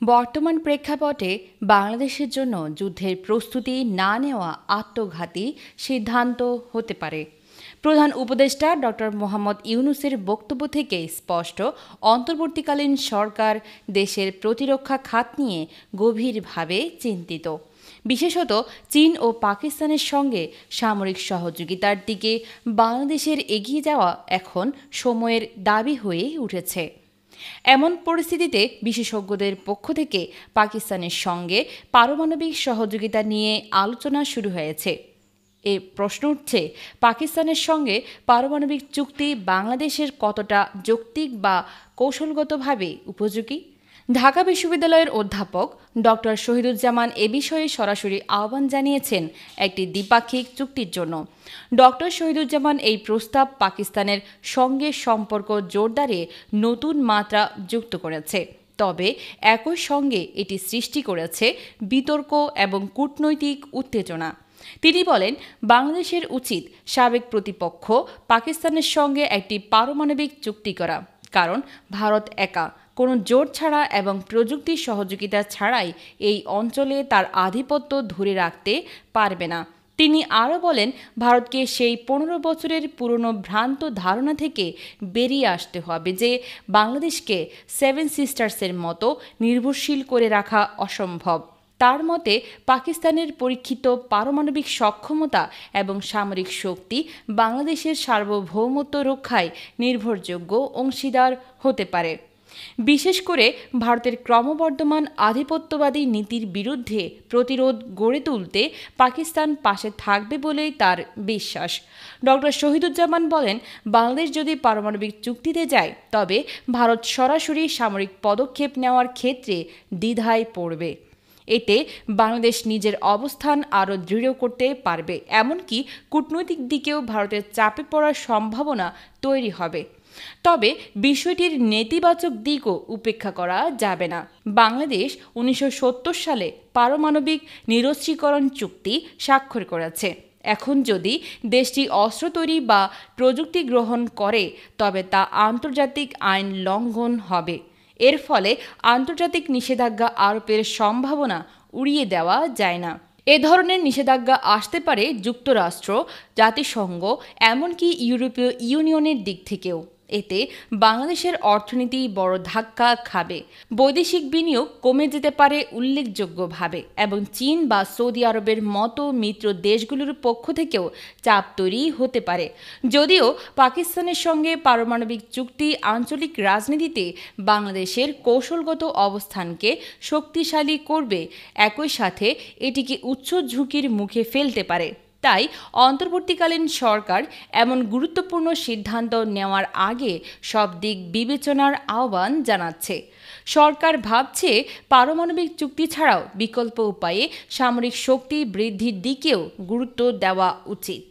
বর্তমান প্রেক্ষাপটে বাংলাদেশের জন্য যুদ্ধের প্রস্তুতি না নেওয়া আত্মঘাতী সিদ্ধান্ত হতে পারে। প্রধান উপদেষ্টা ডক্টর মোহাম্মদ ইউনূসের বক্তব্য থেকে স্পষ্ট, অন্তর্বর্তীকালীন সরকার দেশের প্রতিরক্ষা খাত নিয়ে গভীরভাবে চিন্তিত। বিশেষত চীন ও পাকিস্তানের সঙ্গে সামরিক সহযোগিতার দিকে বাংলাদেশের এগিয়ে যাওয়া এখন সময়ের দাবি হয়ে উঠেছে। এমন পরিস্থিতিতে বিশেষজ্ঞদের পক্ষ থেকে পাকিস্তানের সঙ্গে পারমাণবিক সহযোগিতা নিয়ে আলোচনা শুরু হয়েছে। এ প্রশ্ন উঠছে, পাকিস্তানের সঙ্গে পারমাণবিক চুক্তি বাংলাদেশের কতটা যৌক্তিক বা কৌশলগতভাবে উপযোগী? ঢাকা বিশ্ববিদ্যালয়ের অধ্যাপক ডক্টর শহীদুজ্জামান এ বিষয়ে সরাসরি আহ্বান জানিয়েছেন একটি দ্বিপাক্ষিক চুক্তির জন্য। ডক্টর শহীদুজ্জামান এই প্রস্তাব পাকিস্তানের সঙ্গে সম্পর্ক জোরদারে নতুন মাত্রা যুক্ত করেছে, তবে একই সঙ্গে এটি সৃষ্টি করেছে বিতর্ক এবং কূটনৈতিক উত্তেজনা। তিনি বলেন, বাংলাদেশের উচিত সাবেক প্রতিপক্ষ পাকিস্তানের সঙ্গে একটি পারমাণবিক চুক্তি করা, কারণ ভারত একা কোনো জোট ছাড়া এবং প্রযুক্তি সহযোগিতা ছাড়াই এই অঞ্চলে তার আধিপত্য ধরে রাখতে পারবে না। তিনি আরও বলেন, ভারতকে সেই 15 বছরের পুরনো ভ্রান্ত ধারণা থেকে বেরিয়ে আসতে হবে যে বাংলাদেশকে সেভেন সিস্টার্সের মতো নির্ভরশীল করে রাখা অসম্ভব। তার মতে, পাকিস্তানের পরীক্ষিত পারমাণবিক সক্ষমতা এবং সামরিক শক্তি বাংলাদেশের সার্বভৌমত্ব রক্ষায় নির্ভরযোগ্য অংশীদার হতে পারে। বিশেষ করে ভারতের ক্রমবর্ধমান আধিপত্যবাদী নীতির বিরুদ্ধে প্রতিরোধ গড়ে তুলতে পাকিস্তান পাশে থাকবে বলেই তার বিশ্বাস। ডক্টর শহীদুজ্জামান বলেন, বাংলাদেশ যদি পারমাণবিক চুক্তিতে যায় তবে ভারত সরাসরি সামরিক পদক্ষেপ নেওয়ার ক্ষেত্রে দ্বিধায় পড়বে। এতে বাংলাদেশ নিজের অবস্থান আরও দৃঢ় করতে পারবে, এমনকি কূটনৈতিক দিকেও ভারতের চাপে পড়ার সম্ভাবনা তৈরি হবে। তবে বিষয়টির নেতিবাচক দিকও উপেক্ষা করা যাবে না। বাংলাদেশ 1970 সালে পারমাণবিক নিরস্ত্রীকরণ চুক্তি স্বাক্ষর করেছে। এখন যদি দেশটি অস্ত্র তৈরি বা প্রযুক্তি গ্রহণ করে তবে তা আন্তর্জাতিক আইন লঙ্ঘন হবে। এর ফলে আন্তর্জাতিক নিষেধাজ্ঞা আরোপের সম্ভাবনা উড়িয়ে দেওয়া যায় না। এ ধরনের নিষেধাজ্ঞা আসতে পারে যুক্তরাষ্ট্র, জাতিসংঘ, এমনকি ইউরোপীয় ইউনিয়নের দিক থেকেও। এতে বাংলাদেশের অর্থনীতি বড় ধাক্কা খাবে, বৈদেশিক বিনিয়োগ কমে যেতে পারে উল্লেখযোগ্যভাবে, এবং চীন বা সৌদি আরবের মতো মিত্র দেশগুলোর পক্ষ থেকেও চাপ তৈরি হতে পারে। যদিও পাকিস্তানের সঙ্গে পারমাণবিক চুক্তি আঞ্চলিক রাজনীতিতে বাংলাদেশের কৌশলগত অবস্থানকে শক্তিশালী করবে, একই সাথে এটিকে উচ্চ ঝুঁকির মুখে ফেলতে পারে। তাই অন্তর্বর্তীকালীন সরকার এমন গুরুত্বপূর্ণ সিদ্ধান্ত নেওয়ার আগে সব দিক বিবেচনার আহ্বান জানাচ্ছে। সরকার ভাবছে, পারমাণবিক চুক্তি ছাড়াও বিকল্প উপায়ে সামরিক শক্তি বৃদ্ধির দিকেও গুরুত্ব দেওয়া উচিত।